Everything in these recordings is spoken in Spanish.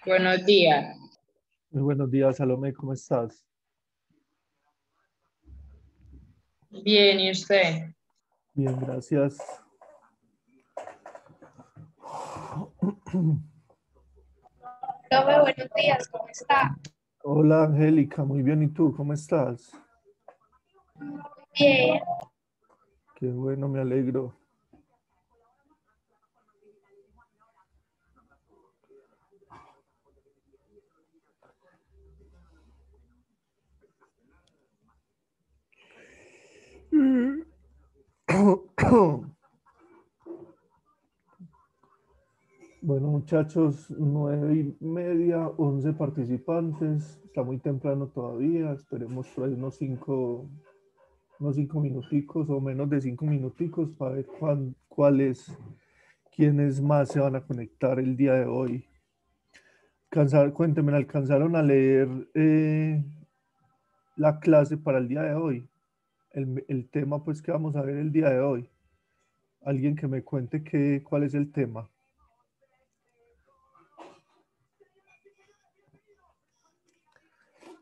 Buenos días. Muy buenos días, Salomé, ¿cómo estás? Bien, ¿y usted? Bien, gracias. Profe, buenos días, ¿cómo está? Hola, Angélica, muy bien, ¿y tú? ¿Cómo estás? Bien. Qué bueno, me alegro. Bueno, muchachos, 9:30, 11 participantes. Está muy temprano todavía. Esperemos por ahí unos 5 minuticos o menos de 5 minuticos para ver quiénes más se van a conectar el día de hoy. Cuéntenme, ¿alcanzaron a leer la clase para el día de hoy? El tema pues que vamos a ver el día de hoy. Alguien que me cuente cuál es el tema.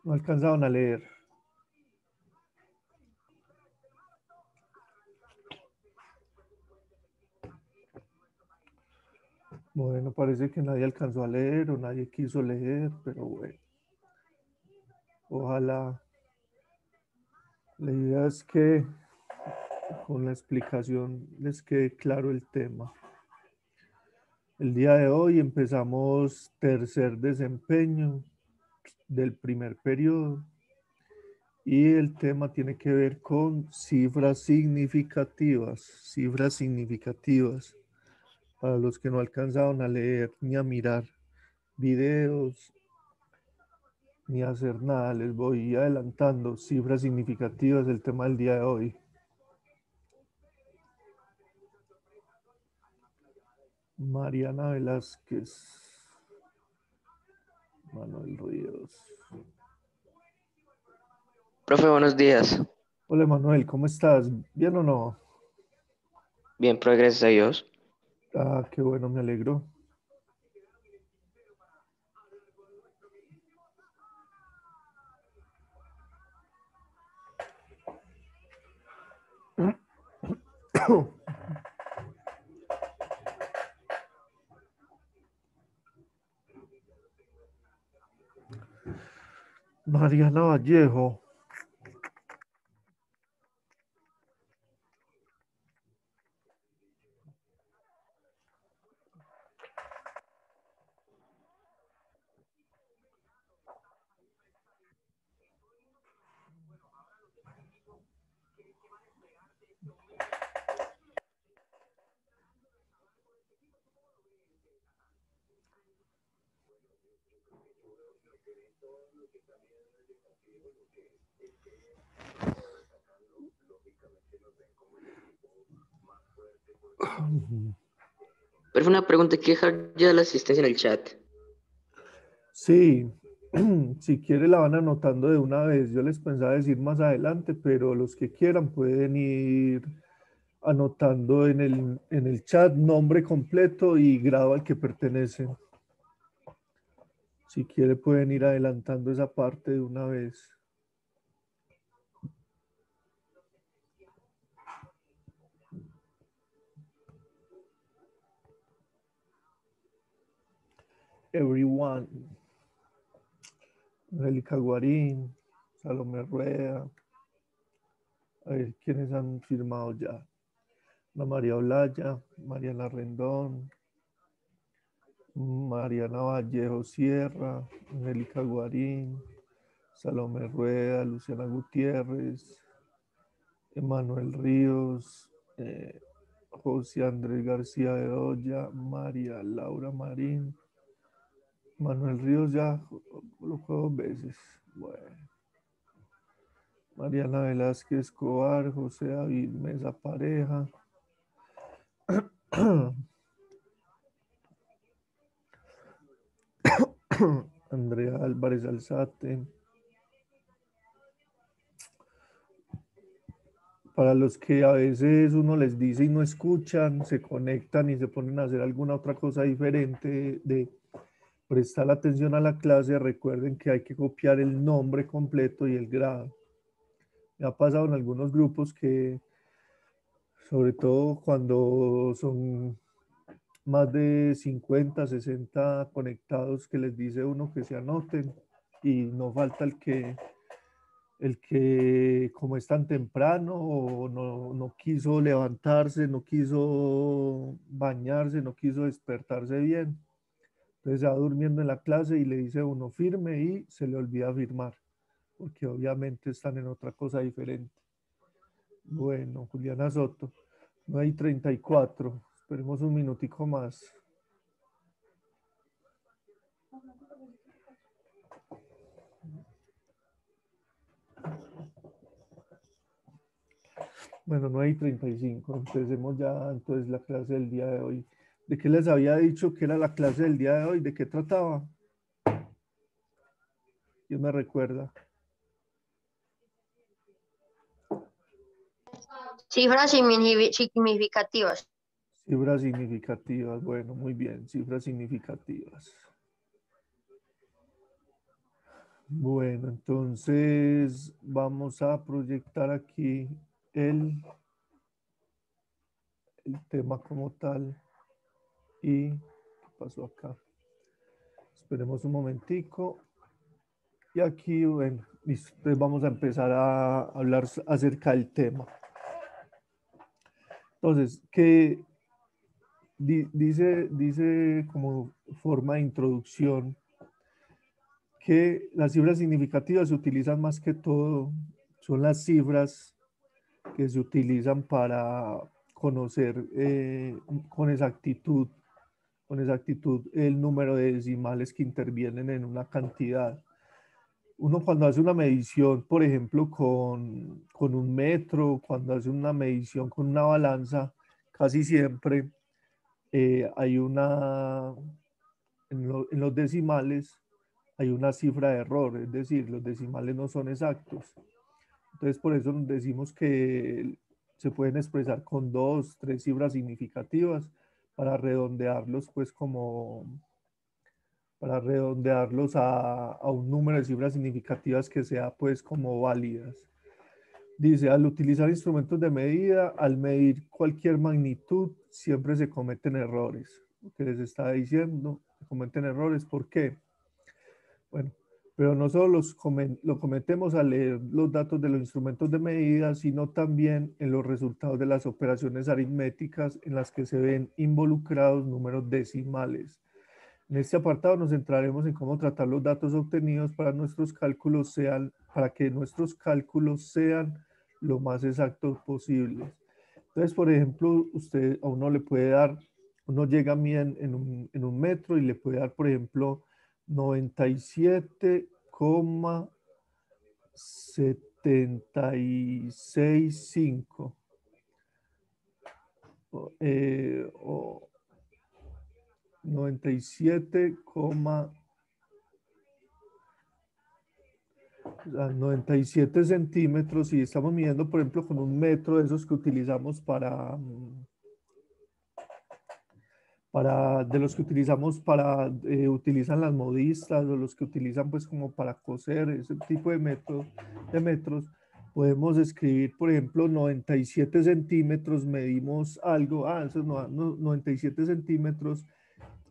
No alcanzaron a leer. Bueno, parece que nadie alcanzó a leer o nadie quiso leer, pero bueno. Ojalá. La idea es que con la explicación les quede claro el tema. El día de hoy empezamos tercer desempeño del primer periodo y el tema tiene que ver con cifras significativas. Cifras significativas. Para los que no alcanzaron a leer ni a mirar videos ni a hacer nada, les voy adelantando cifras significativas del tema del día de hoy. Mariana Velázquez, Manuel Ríos. Profe, buenos días. Hola Manuel, ¿cómo estás? ¿Bien o no? Bien, profe, gracias a Dios. Ah, qué bueno, me alegro. Mariana Vallejo. Pero una pregunta, ¿qué dejar ya la asistencia en el chat? Sí, si quiere la van anotando de una vez. Yo les pensaba decir más adelante, pero los que quieran pueden ir anotando en el chat nombre completo y grado al que pertenecen. Si quiere pueden ir adelantando esa parte de una vez. Everyone. Angélica Guarín, Salomé Rueda, A ver, ¿quiénes han firmado ya? Ana María Olaya, Mariana Rendón, Mariana Vallejo Sierra, Angélica Guarín, Salomé Rueda, Luciana Gutiérrez, Emanuel Ríos, José Andrés García de Olla, María Laura Marín. Manuel Ríos ya colocó 2 veces. Bueno. Mariana Velázquez Escobar, José David Mesa Pareja. Andrea Álvarez Alzate. Para los que a veces uno les dice y no escuchan, se conectan y se ponen a hacer alguna otra cosa diferente de prestar atención a la clase, recuerden que hay que copiar el nombre completo y el grado. Me ha pasado en algunos grupos que, sobre todo cuando son más de 50, 60 conectados, que les dice uno que se anoten y no falta el que como es tan temprano o no quiso levantarse, no quiso bañarse, no quiso despertarse bien. Entonces se va durmiendo en la clase y le dice uno firme y se le olvida firmar, porque obviamente están en otra cosa diferente. Bueno, Juliana Soto, 9:34. Esperemos un minutico más. Bueno, 9:35. Empecemos ya entonces la clase del día de hoy. ¿De qué les había dicho que era la clase del día de hoy? ¿De qué trataba? ¿Quién me recuerda? Cifras significativas. Cifras significativas. Bueno, muy bien. Cifras significativas. Bueno, entonces vamos a proyectar aquí el tema como tal. ¿Y qué pasó acá? Esperemos un momentico. Y aquí, bueno, listo. Entonces vamos a empezar a hablar acerca del tema. Entonces, que dice como forma de introducción que las cifras significativas se utilizan más que todo, son las cifras que se utilizan para conocer con exactitud el número de decimales que intervienen en una cantidad. Uno cuando hace una medición, por ejemplo, con un metro, cuando hace una medición con una balanza, casi siempre hay en los decimales hay una cifra de error, es decir, los decimales no son exactos. Entonces, por eso decimos que se pueden expresar con 2, 3 cifras significativas para redondearlos, pues para redondearlos a un número de cifras significativas que sea pues como válidas. Dice, al utilizar instrumentos de medida, al medir cualquier magnitud, siempre se cometen errores. Lo que les estaba diciendo, se cometen errores. ¿Por qué? Bueno, pero no solo lo cometemos al leer los datos de los instrumentos de medida, sino también en los resultados de las operaciones aritméticas en las que se ven involucrados números decimales. En este apartado nos centraremos en cómo tratar los datos obtenidos para que nuestros cálculos sean lo más exactos posibles. Entonces, por ejemplo, usted a uno le puede dar, uno llega a mí en un metro y le puede dar, por ejemplo, 97,765. O 97 centímetros, y estamos midiendo, por ejemplo, con un metro de esos que utilizamos de los que utilizamos utilizan las modistas o los que utilizan pues como para coser, ese tipo de metros, podemos escribir, por ejemplo, 97 centímetros, medimos algo, eso no, 97 centímetros,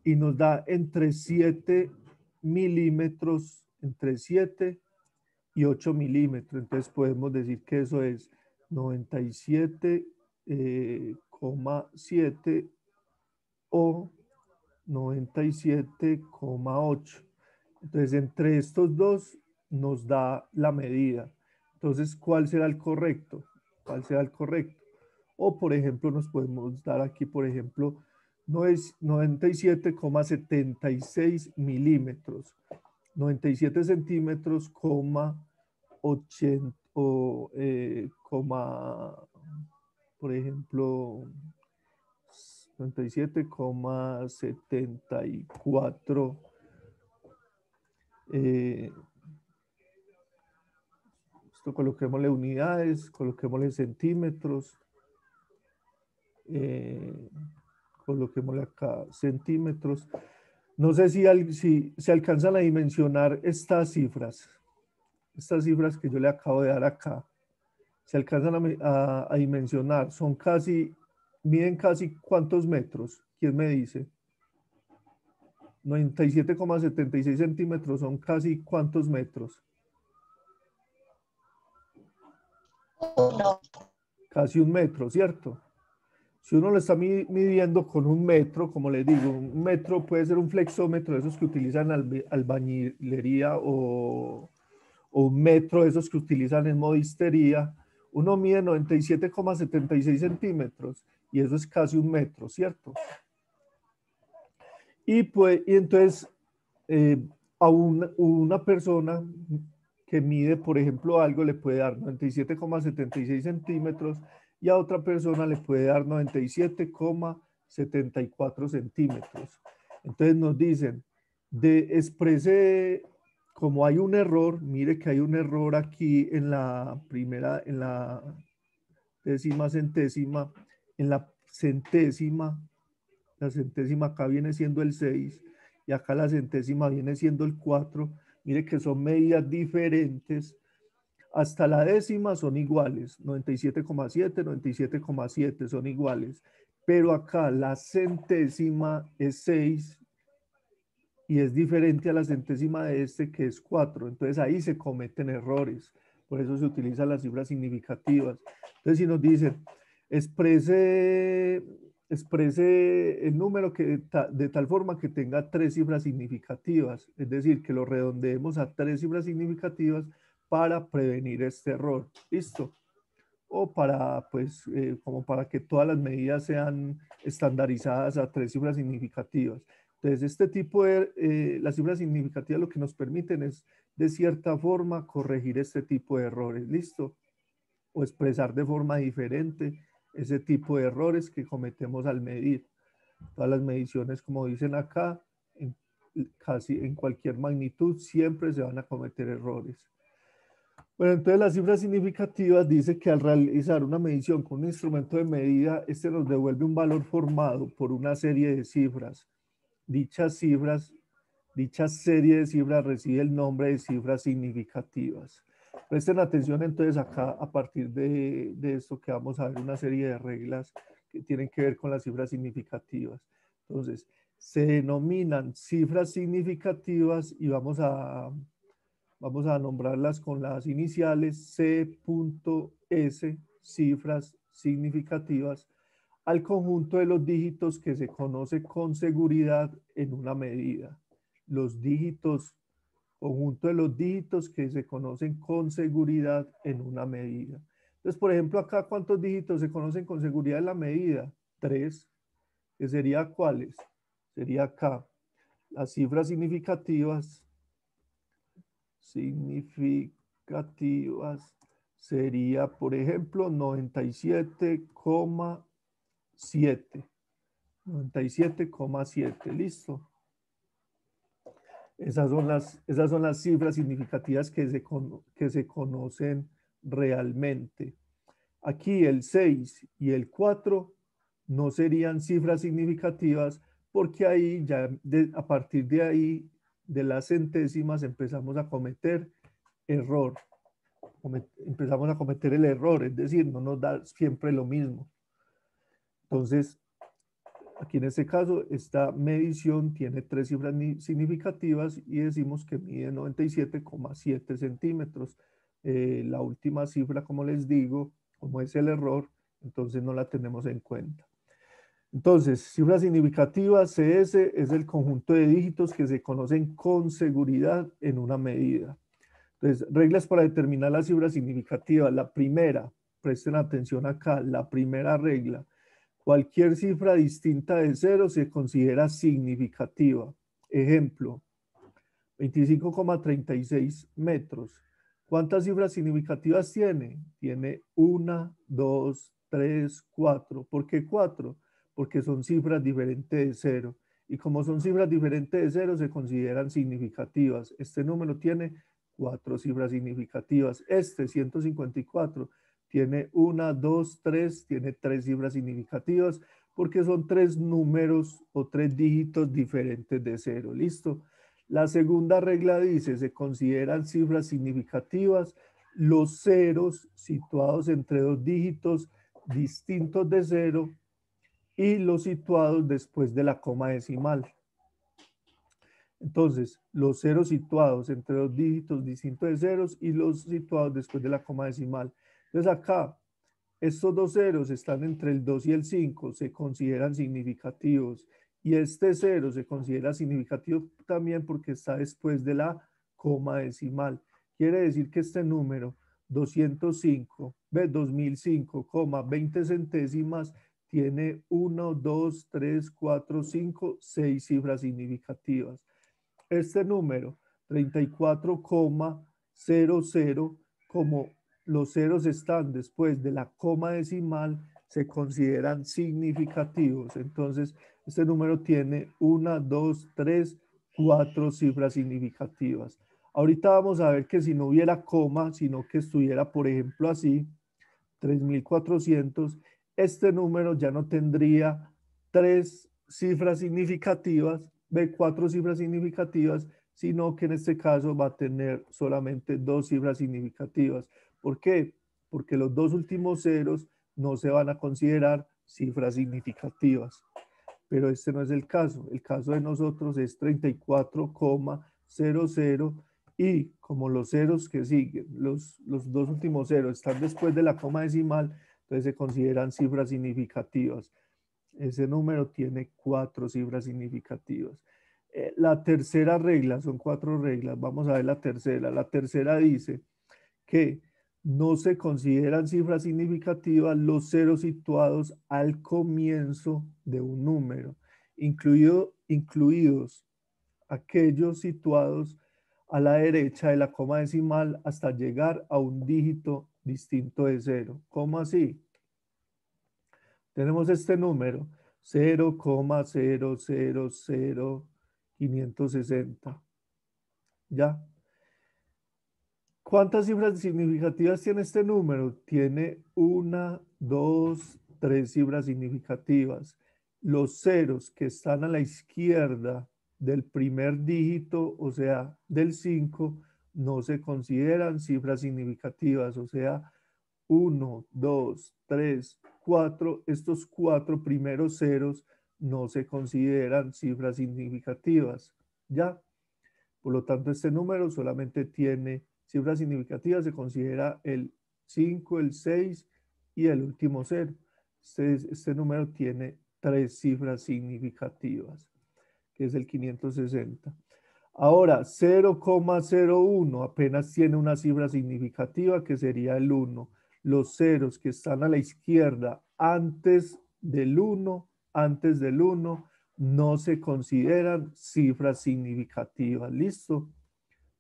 y nos da entre 7 milímetros, entre 7 y 8 milímetros. Entonces podemos decir que eso es 97,7 o 97,8. Entonces, entre estos dos nos da la medida. Entonces, ¿cuál será el correcto? ¿Cuál será el correcto? O, por ejemplo, nos podemos dar aquí, por ejemplo, no es 97,76 milímetros, 97 centímetros, 80, por ejemplo, 97,74. Esto coloquémosle unidades, coloquémosle centímetros, coloquémosle acá centímetros. No sé si se alcanzan a dimensionar estas cifras que yo le acabo de dar acá. Se alcanzan a dimensionar, miden casi ¿cuántos metros? ¿Quién me dice? 97,76 centímetros son casi ¿cuántos metros? Casi un metro, ¿cierto? Si uno lo está midiendo con un metro, como les digo, un metro puede ser un flexómetro, esos que utilizan albañilería o un metro, esos que utilizan en modistería, uno mide 97,76 centímetros y eso es casi un metro, ¿cierto? Y entonces a una persona que mide, por ejemplo, algo le puede dar 97,76 centímetros y a otra persona le puede dar 97,74 centímetros. Entonces nos dicen, exprese, como hay un error, mire que hay un error aquí en la décima centésima, en la centésima acá viene siendo el 6 y acá la centésima viene siendo el 4. Mire que son medidas diferentes. Hasta la décima son iguales, 97,7, 97,7 son iguales. Pero acá la centésima es 6 y es diferente a la centésima de este que es 4. Entonces ahí se cometen errores. Por eso se utilizan las cifras significativas. Entonces si nos dicen, exprese el número de tal forma que tenga 3 cifras significativas, es decir, que lo redondeemos a 3 cifras significativas para prevenir este error. ¿Listo? O para, pues, como para que todas las medidas sean estandarizadas a 3 cifras significativas. Entonces, este tipo de, las cifras significativas lo que nos permiten es, de cierta forma, corregir este tipo de errores. ¿Listo? O expresar de forma diferente ese tipo de errores que cometemos al medir. Todas las mediciones, como dicen acá, casi en cualquier magnitud, siempre se van a cometer errores. Bueno, entonces las cifras significativas dice que al realizar una medición con un instrumento de medida, este nos devuelve un valor formado por una serie de cifras. Dicha serie de cifras recibe el nombre de cifras significativas. Presten atención entonces acá a partir de esto que vamos a ver una serie de reglas que tienen que ver con las cifras significativas. Entonces, se denominan cifras significativas y vamos a nombrarlas con las iniciales C.S, cifras significativas, al conjunto de los dígitos que se conoce con seguridad en una medida. Los dígitos, conjunto de los dígitos que se conocen con seguridad en una medida. Entonces, por ejemplo, acá, ¿cuántos dígitos se conocen con seguridad en la medida? 3. ¿Que sería cuáles? Sería acá. Las cifras significativas sería, por ejemplo, 97,7. 97,7, listo. Esas son las cifras significativas que se conocen realmente. Aquí el 6 y el 4 no serían cifras significativas porque ahí ya a partir de ahí, de las centésimas, empezamos a cometer error. Empezamos a cometer el error, es decir, no nos da siempre lo mismo. Entonces, aquí en este caso, esta medición tiene 3 cifras significativas y decimos que mide 97,7 centímetros. La última cifra, como les digo, como es el error, entonces no la tenemos en cuenta. Entonces, cifras significativas, CS, es el conjunto de dígitos que se conocen con seguridad en una medida. Entonces, reglas para determinar la cifra significativa. La primera, presten atención acá, la primera regla. Cualquier cifra distinta de 0 se considera significativa. Ejemplo, 25,36 metros. ¿Cuántas cifras significativas tiene? Tiene 1, 2, 3, 4. ¿Por qué 4? Porque son cifras diferentes de 0. Y como son cifras diferentes de 0, se consideran significativas. Este número tiene 4 cifras significativas. Este, 154, tiene 1, 2, 3, tiene 3 cifras significativas, porque son 3 números o 3 dígitos diferentes de 0. ¿Listo? La segunda regla dice, se consideran cifras significativas los ceros situados entre 2 dígitos distintos de 0 y los situados después de la coma decimal. Entonces, los ceros situados entre 2 dígitos distintos de ceros y los situados después de la coma decimal. Entonces acá, estos 2 ceros están entre el 2 y el 5, se consideran significativos. Y este 0 se considera significativo también porque está después de la coma decimal. Quiere decir que este número, 2005,20 centésimas, tiene 1, 2, 3, 4, 5, 6 cifras significativas. Este número, 34,00, como los ceros están después de la coma decimal, se consideran significativos. Entonces, este número tiene 1, 2, 3, 4 cifras significativas. Ahorita vamos a ver que si no hubiera coma, sino que estuviera, por ejemplo, así, 3400, este número ya no tendría 3 cifras significativas, de 4 cifras significativas, sino que en este caso va a tener solamente 2 cifras significativas. ¿Por qué? Porque los 2 últimos ceros no se van a considerar cifras significativas. Pero este no es el caso. El caso de nosotros es 34,00 y como los ceros que siguen, los 2 últimos ceros están después de la coma decimal, entonces se consideran cifras significativas. Ese número tiene 4 cifras significativas. La tercera regla, son 4 reglas, vamos a ver la tercera. La tercera dice que no se consideran cifras significativas los ceros situados al comienzo de un número, incluidos aquellos situados a la derecha de la coma decimal hasta llegar a un dígito distinto de 0. ¿Cómo así? Tenemos este número, 0,000560. ¿Ya? ¿Cuántas cifras significativas tiene este número? Tiene 1, 2, 3 cifras significativas. Los ceros que están a la izquierda del primer dígito, o sea, del 5, no se consideran cifras significativas, o sea, 1, 2, 3, 4, estos 4 primeros ceros no se consideran cifras significativas, ¿ya? Por lo tanto, este número solamente tiene cifras significativas, se considera el 5, el 6 y el último cero. Este número tiene 3 cifras significativas, que es el 560. Ahora, 0,01 apenas tiene una cifra significativa, que sería el 1. Los ceros que están a la izquierda antes del 1, no se consideran cifras significativas. ¿Listo?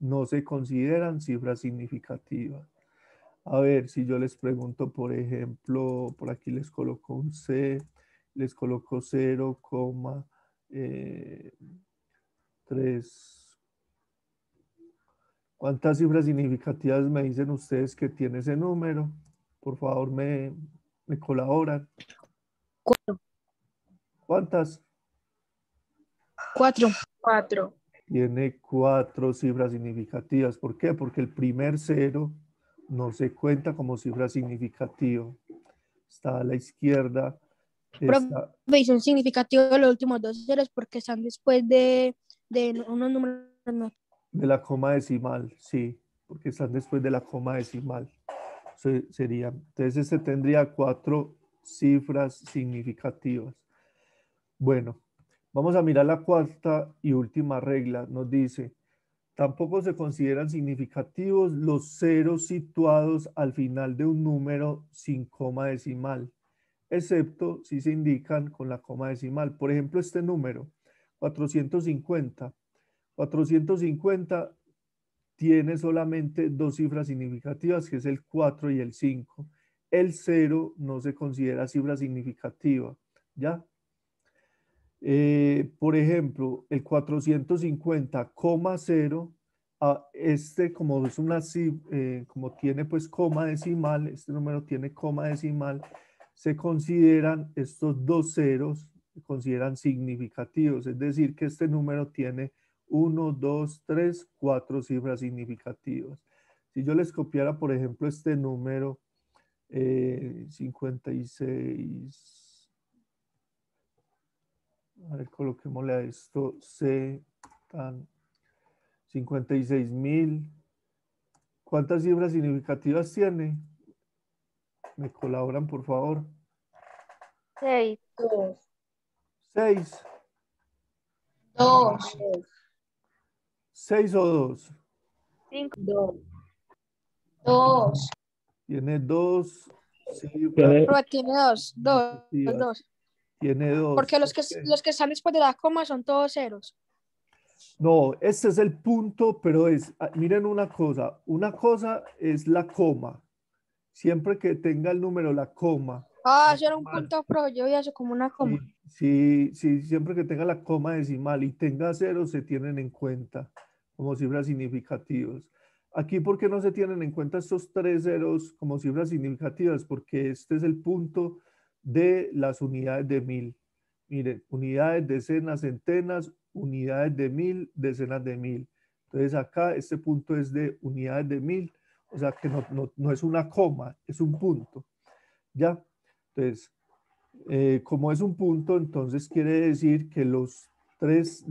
No se consideran cifras significativas. A ver, si yo les pregunto, por ejemplo, por aquí les coloco un C, les coloco 0,3. ¿Cuántas cifras significativas me dicen ustedes que tiene ese número? Por favor, me colaboran. 4. ¿Cuántas? 4. 4. Tiene 4 cifras significativas. ¿Por qué? Porque el primer cero no se cuenta como cifra significativa. Está a la izquierda. Y son significativos los últimos 2 ceros porque están después de unos números. No. De la coma decimal, sí, porque están después de la coma decimal. sería, entonces este tendría 4 cifras significativas. Bueno, vamos a mirar la cuarta y última regla. Nos dice, tampoco se consideran significativos los ceros situados al final de un número sin coma decimal, excepto si se indican con la coma decimal. Por ejemplo, este número, 450. 450 tiene solamente 2 cifras significativas, que es el 4 y el 5. El 0 no se considera cifra significativa, ¿ya? Por ejemplo, el 450,0, este como es una como tiene pues coma decimal, este número tiene coma decimal, se consideran estos 2 ceros, se consideran significativos, es decir, que este número tiene 1, 2, 3, 4 cifras significativas. Si yo les copiara, por ejemplo, este número 56, a ver, coloquémosle a esto C tan 56.000. ¿Cuántas cifras significativas tiene? ¿Me colaboran, por favor? 6. 6. 2. 6 o 2. 5. 2. Tiene 2 cifras Profe, tiene dos, significativas. dos. Tiene 2. Porque los que están después de la coma son todos ceros. No, este es el punto, pero miren una cosa es la coma. Siempre que tenga el número la coma. Ah, eso era un punto, profe. Yo veía eso como una coma. Sí, siempre que tenga la coma decimal y tenga 0 se tienen en cuenta como cifras significativas. Aquí, ¿por qué no se tienen en cuenta estos 3 ceros como cifras significativas? Porque este es el punto de las unidades de 1000. Miren, unidades, decenas, centenas, unidades de 1000, decenas de 1000. Entonces acá este punto es de unidades de 1000, o sea que no es una coma, es un punto. ¿Ya? Entonces, como es un punto, entonces quiere decir que los tres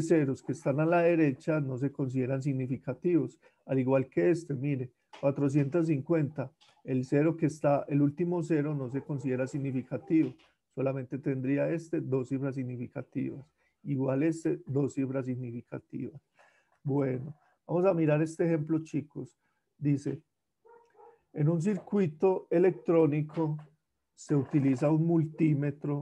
ceros que están a la derecha no se consideran significativos, al igual que este, mire, 450, el cero que está, el último cero no se considera significativo, solamente tendría este 2 cifras significativas, igual este 2 cifras significativas. Bueno, vamos a mirar este ejemplo, chicos. Dice, en un circuito electrónico se utiliza un multímetro.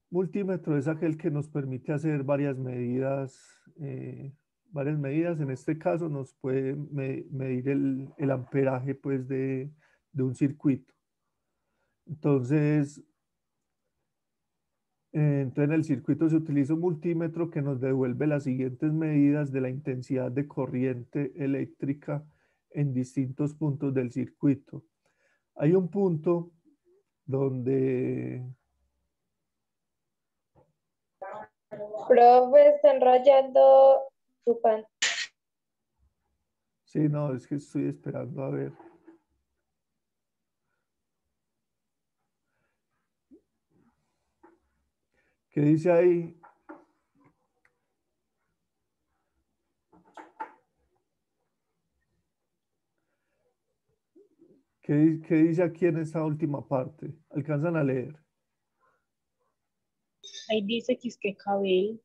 Multímetro es aquel que nos permite hacer varias medidas. En este caso nos puede medir el amperaje pues, de un circuito. Entonces en el circuito se utiliza un multímetro que nos devuelve las siguientes medidas de la intensidad de corriente eléctrica en distintos puntos del circuito. Hay un punto donde... Profe, está enrollando su pantalla. Sí, no, es que estoy esperando a ver. ¿Qué dice ahí? ¿Qué dice aquí en esta última parte? ¿Alcanzan a leer? Ahí dice que es que cabello.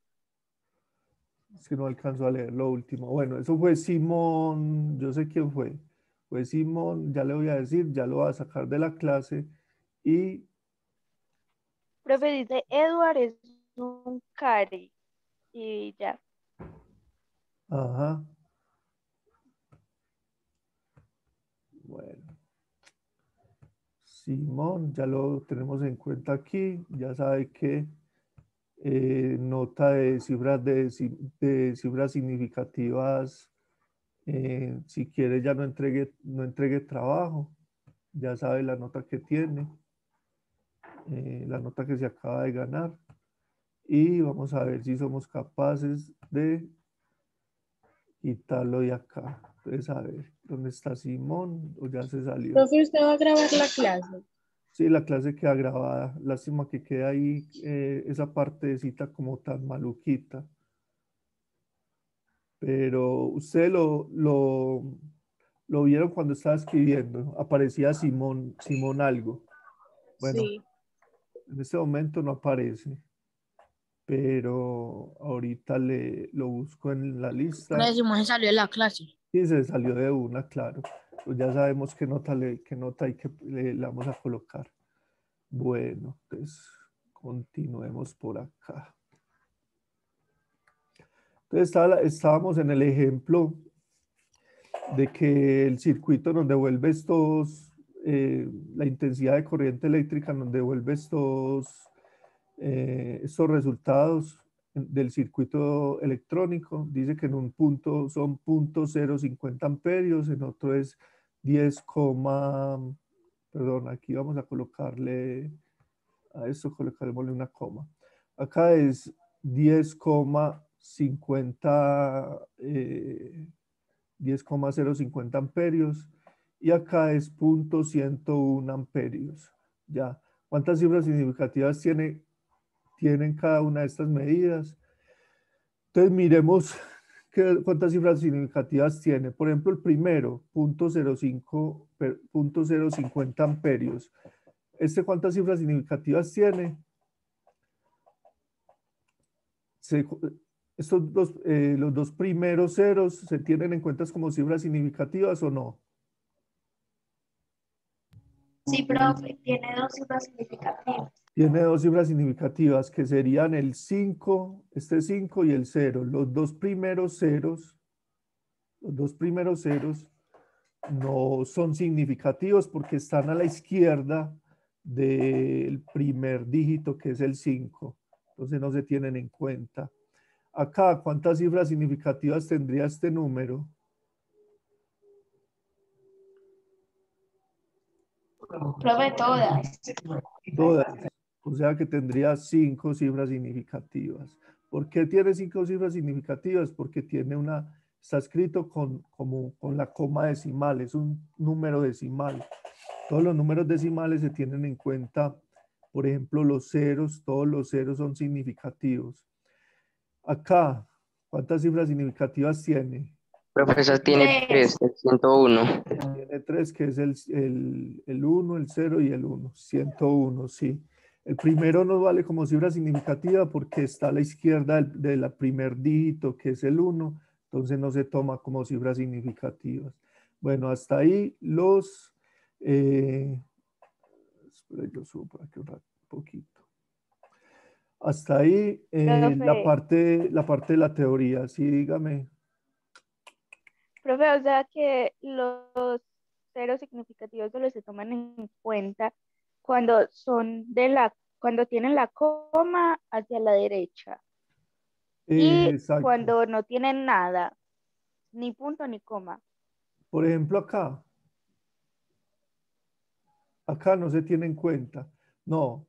Es que no alcanzo a leer lo último. Bueno, eso fue Simón, yo sé quién fue. Fue Simón, ya le voy a decir, ya lo voy a sacar de la clase y... Profe, dice Edward es un cari. Y ya. Ajá. Bueno. Simón, ya lo tenemos en cuenta aquí. Ya sabe que nota de cifras, de cifras significativas. Si quiere ya no entregue trabajo. Ya sabe la nota que tiene. La nota que se acaba de ganar. Y vamos a ver si somos capaces de quitarlo de acá. Entonces, a ver, ¿dónde está Simón? ¿O ya se salió? Profe, ¿usted va a grabar la clase? Sí, la clase queda grabada. Lástima que queda ahí esa partecita como tan maluquita. Pero usted Lo vieron cuando estaba escribiendo. Aparecía Simón algo. Bueno, Sí. en este momento no aparece. Pero ahorita lo busco en la lista. Ahora Simón se salió de la clase. Sí, se salió de una, claro. Pues ya sabemos qué nota hay que le vamos a colocar. Bueno, pues continuemos por acá. Entonces estábamos en el ejemplo de que el circuito nos devuelve la intensidad de corriente eléctrica nos devuelve estos resultados del circuito electrónico. Dice que en un punto son 0.050 amperios, en otro es 10, perdón, aquí vamos a colocarle a esto, colocarle una coma. Acá es 10,50 10,050 amperios y acá es 0.101 amperios. Ya, ¿cuántas cifras significativas tienen cada una de estas medidas? Entonces miremos cuántas cifras significativas tiene. Por ejemplo, el primero, 0.050 amperios. ¿Cuántas cifras significativas tiene? Los dos primeros ceros se tienen en cuenta como cifras significativas o no. Sí, profe, tiene dos cifras significativas. Tiene dos cifras significativas que serían el 5, este 5 y el 0. Los dos primeros ceros no son significativos porque están a la izquierda del primer dígito que es el 5. Entonces no se tienen en cuenta. Acá, ¿cuántas cifras significativas tendría este número? Profe, todas. Todas. O sea que tendría 5 cifras significativas. ¿Por qué tiene 5 cifras significativas? Porque está escrito con la coma decimal, es un número decimal. Todos los números decimales se tienen en cuenta, por ejemplo, los ceros, todos los ceros son significativos. Acá, ¿cuántas cifras significativas tiene? Profesor tiene Tres. 3, el 101. Tiene 3, que es el 1, el 0 y el 1. 101, sí. El primero no vale como cifra significativa porque está a la izquierda del primer dígito, que es el 1. Entonces no se toma como cifras significativas. Bueno, hasta ahí espera, yo subo por aquí un poquito. Hasta ahí la Profe. parte de la teoría. Sí, dígame. Profe, o sea que los ceros significativos solo se toman en cuenta cuando cuando tienen la coma hacia la derecha y Exacto. cuando no tienen nada, ni punto ni coma. Por ejemplo, acá no se tiene en cuenta. No,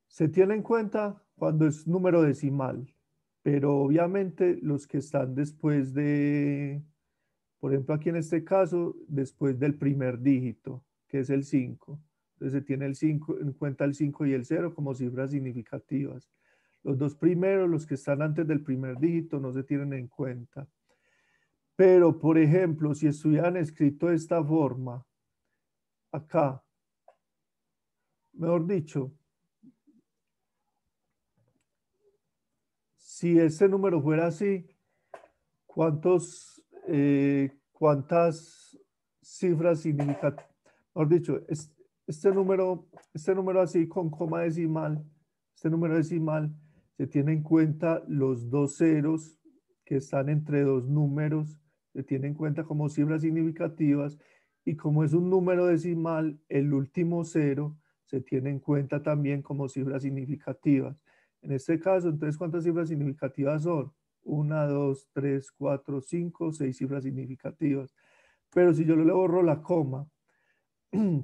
se tiene en cuenta cuando es número decimal, pero obviamente los que están después por ejemplo, aquí en este caso, después del primer dígito, que es el 5. Entonces se tiene en cuenta el 5 y el 0 como cifras significativas. Los dos primeros, los que están antes del primer dígito, no se tienen en cuenta. Pero, por ejemplo, si estuvieran escrito de esta forma, acá, mejor dicho, si este número fuera así, ¿cuántas cifras significativas? Mejor dicho, este número así con coma decimal, este número decimal, se tiene en cuenta los dos ceros que están entre dos números, se tiene en cuenta como cifras significativas y como es un número decimal, el último cero se tiene en cuenta también como cifras significativas. En este caso, entonces, ¿cuántas cifras significativas son? 1, 2, 3, 4, 5, 6 cifras significativas. Pero si yo le borro la coma,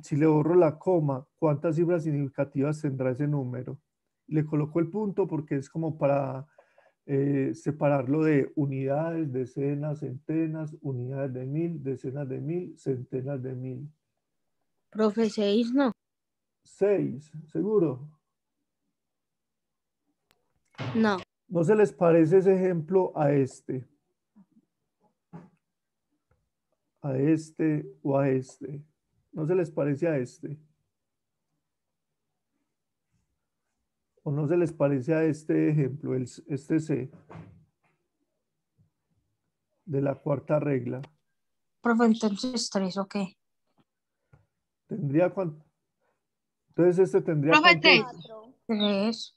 si le borro la coma, ¿cuántas cifras significativas tendrá ese número? Le coloco el punto porque es como para separarlo de unidades, decenas, centenas, unidades de 1000, decenas de 1000, centenas de 1000. Profe, 6, no. 6, ¿seguro? No. ¿No se les parece ese ejemplo a este? a este o a este. ¿No se les parece a este? ¿O no se les parece a este ejemplo, este C, de la cuarta regla? Profe, entonces 3, ¿o qué? ¿Tendría cuánto? Entonces este tendría Profe, cuánto? 3.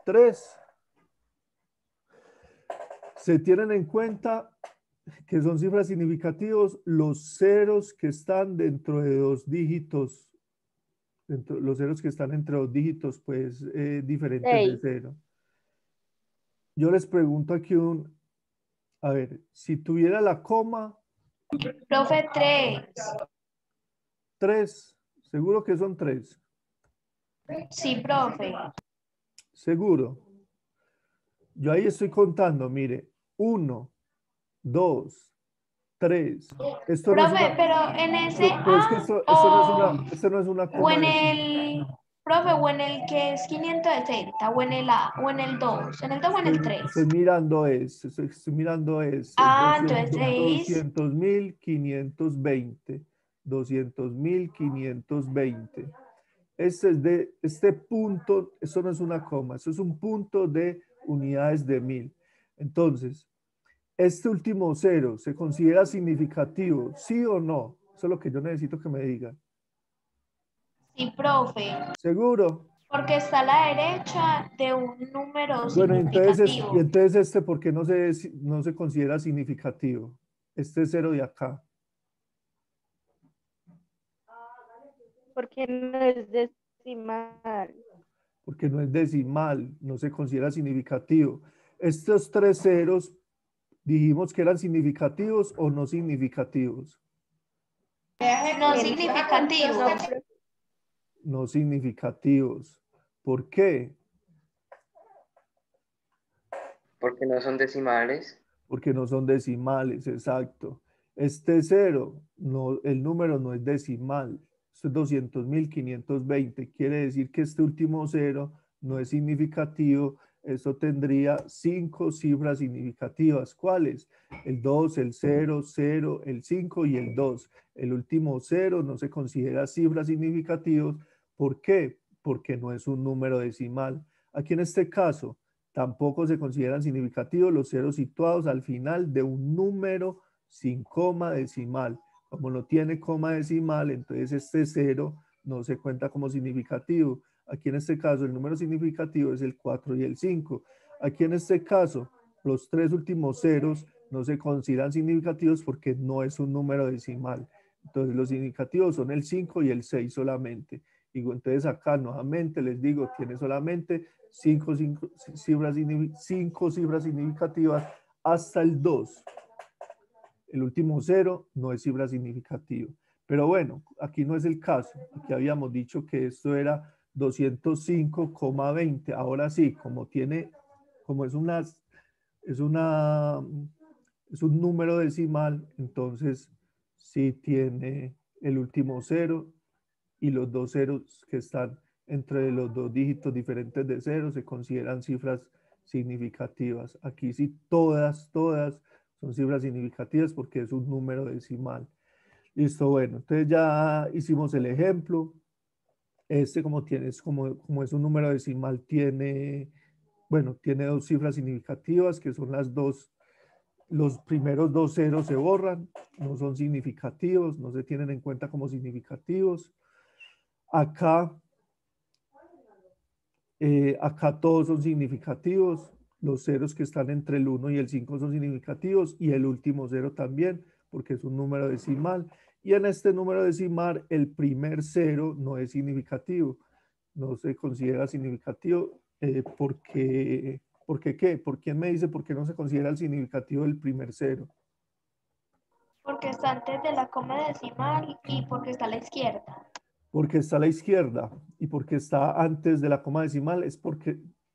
3. Se tienen en cuenta que son cifras significativos los ceros que están dentro de 2 dígitos. Los ceros que están entre 2 dígitos, pues diferentes de 6. 0. Yo les pregunto aquí a ver, si tuviera la coma, Profe, 3. 3, seguro que son 3, Sí, profe. seguro. Yo ahí estoy contando, mire, 1, 2, 3. Esto no es Profe, una, pero en ese pero es que esto no es una o coma en decimal. el, profe, o en el que es 560, o en el A, o en el 2, en el 2 o en el 3. Estoy mirando estoy mirando es Ah, entonces 6. 200.520. 200.520. Este punto, eso no es una coma, eso es un punto de unidades de 1000. Entonces, este último cero, ¿se considera significativo? ¿Sí o no? Eso es lo que yo necesito que me digan. Sí, profe. ¿Seguro? Porque está a la derecha de un número Bueno, significativo. entonces este, ¿por qué no se considera significativo? Este cero de acá. Porque no es decimal. Porque no es decimal, no se considera significativo. Estos 3 ceros, dijimos que eran significativos o no significativos. No significativo. No, profe, No significativos. ¿Por qué? Porque no son decimales. Porque no son decimales, exacto. Este cero, no, el número no es decimal. Esto es 200.520. Quiere decir que este último cero no es significativo. Esto tendría 5 cifras significativas. ¿Cuáles? El 2, el 0, 0, el 5 y el 2. El último cero no se considera cifras significativos. ¿Por qué? Porque no es un número decimal. Aquí en este caso, tampoco se consideran significativos los ceros situados al final de un número sin coma decimal. Como no tiene coma decimal, entonces este cero no se cuenta como significativo. Aquí en este caso el número significativo es el 4 y el 5. Aquí en este caso los 3 últimos ceros no se consideran significativos porque no es un número decimal. Entonces los significativos son el 5 y el 6 solamente. Digo, entonces acá nuevamente les digo, tiene solamente 5 cifras significativas hasta el 2. El último 0 no es cifra significativa. Pero bueno, aquí no es el caso. Aquí habíamos dicho que esto era 205,20. Ahora sí, como es un número decimal, entonces sí tiene el último 0 y los 2 ceros que están entre los 2 dígitos diferentes de 0 se consideran cifras significativas. Aquí sí todas son cifras significativas porque es un número decimal. Listo, bueno, entonces ya hicimos el ejemplo. Este como es un número decimal, tiene 2 cifras significativas que son los primeros 2 ceros se borran, no son significativos, no se tienen en cuenta como significativos. Acá todos son significativos. Los ceros que están entre el 1 y el 5 son significativos y el último cero también, porque es un número decimal. Y en este número decimal, el primer cero no es significativo. No se considera significativo porque ¿qué? ¿Por quién me dice por qué no se considera el significativo del primer cero? Porque está antes de la coma decimal y porque está a la izquierda. Porque está a la izquierda y porque está antes de la coma decimal,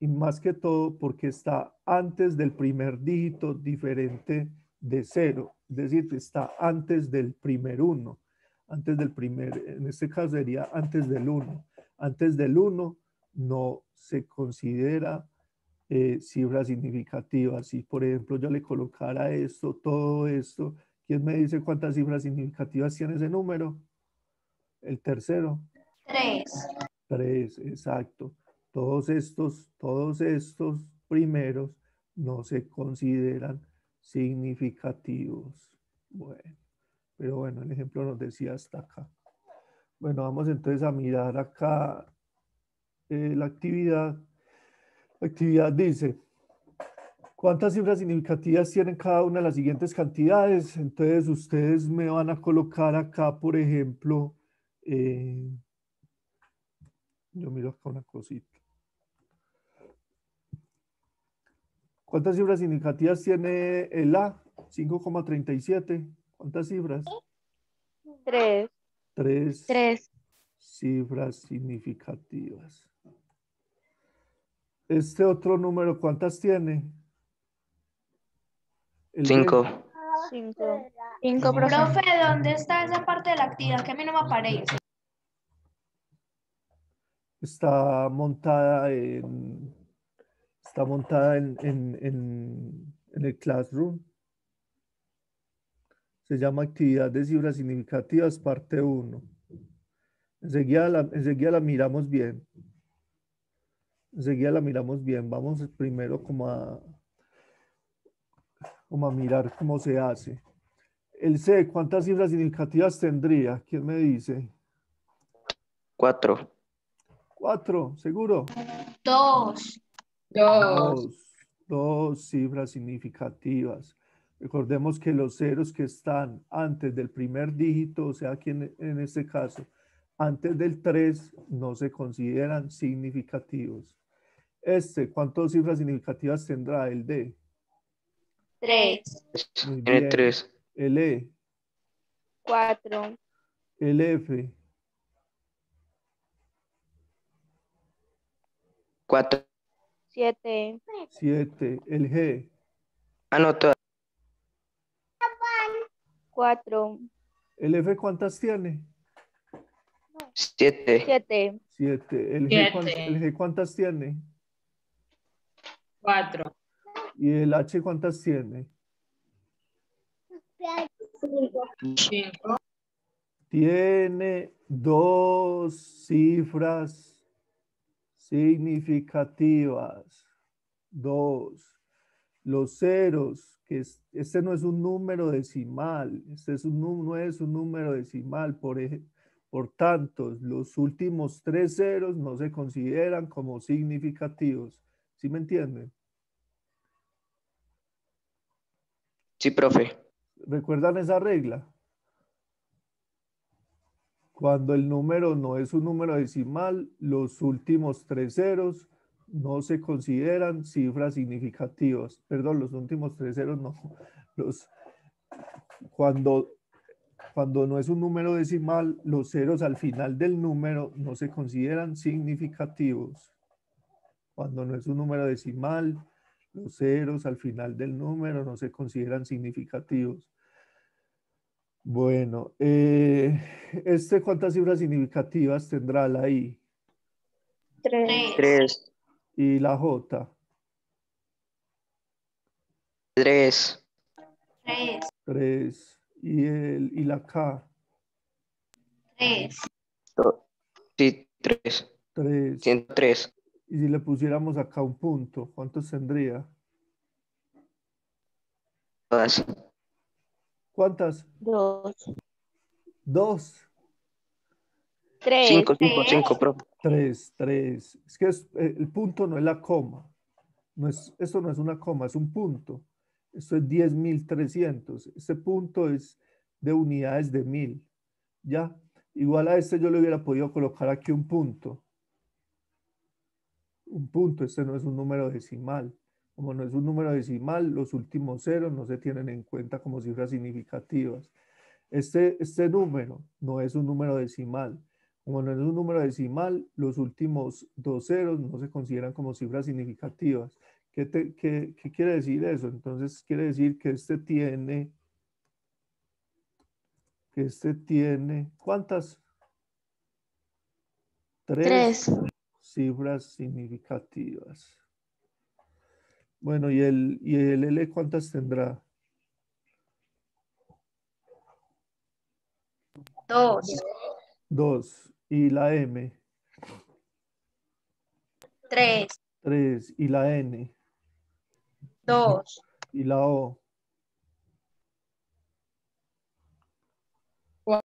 y más que todo, porque está antes del primer dígito diferente de 0, es decir, está antes del primer 1, en este caso sería antes del 1. Antes del 1 no se considera cifra significativa. Si, por ejemplo, yo le colocara todo esto, ¿Quién me dice cuántas cifras significativas tiene ese número? El tercero. 3. 3, exacto. Todos estos primeros no se consideran significativos. Bueno, pero bueno, el ejemplo nos decía hasta acá. Bueno, vamos entonces a mirar acá la actividad. La actividad dice, ¿cuántas cifras significativas tienen cada una de las siguientes cantidades? Entonces ustedes me van a colocar acá, por ejemplo, yo miro acá una cosita. ¿Cuántas cifras significativas tiene el A? 5,37. ¿Cuántas cifras? 3. 3 3. cifras significativas. Este otro número, ¿cuántas tiene? El B. 5. 5. 5, profe, ¿dónde está esa parte de la actividad que a mí no me aparece? Está montada en el Classroom. Se llama actividad de cifras significativas, parte 1. Enseguida la miramos bien. Enseguida la miramos bien. Vamos primero como a mirar cómo se hace. El C, ¿cuántas cifras significativas tendría? ¿Quién me dice? 4. 4, ¿seguro? 2. 2 cifras significativas. Recordemos que los ceros que están antes del primer dígito, o sea, aquí en este caso, antes del 3, no se consideran significativos. ¿Cuántas cifras significativas tendrá el D? 3. Muy Tiene bien. 3. El E, 4. el F, 4. 7. 7, el G, Anota. 4. el F, ¿cuántas tiene? 7. 7. 7, el G, ¿cuántas tiene? 4. Y el H, ¿cuántas tiene? 5. Tiene 2 cifras significativas. 2. Los ceros, este no es un número decimal, no es un número decimal, por tanto, los últimos 3 ceros no se consideran como significativos. ¿Sí me entienden? Sí, profe. ¿Recuerdan esa regla? Cuando el número no es un número decimal, los últimos 3 ceros no se consideran cifras significativas. Perdón, los últimos 3 ceros no. Cuando no es un número decimal, los ceros al final del número no se consideran significativos. Cuando no es un número decimal, los ceros al final del número no se consideran significativos. Bueno, ¿cuántas cifras significativas tendrá la I? 3. 3. Y la J, 3. 3. 3. Y la K, 3. Sí, 3. 3. 103. Y si le pusiéramos acá un punto, ¿cuántos tendría? Todas. ¿Cuántas? 2. 2. 3. 5, 5, 5, profe. 3. Es que el punto no es la coma. Esto no es una coma, es un punto. Esto es 10.300. Este punto es de unidades de 1000. ¿Ya? Igual a este yo le hubiera podido colocar aquí un punto. Un punto, este no es un número decimal. Como no es un número decimal, los últimos ceros no se tienen en cuenta como cifras significativas. Este número no es un número decimal. Como no es un número decimal, los últimos 2 ceros no se consideran como cifras significativas. ¿Qué quiere decir eso? Entonces quiere decir que este tiene, ¿cuántas? 3 cifras significativas. Bueno, ¿y el L cuántas tendrá? 2, 2. ¿Y la M? 3, 3. ¿Y la N? 2, ¿Y la O?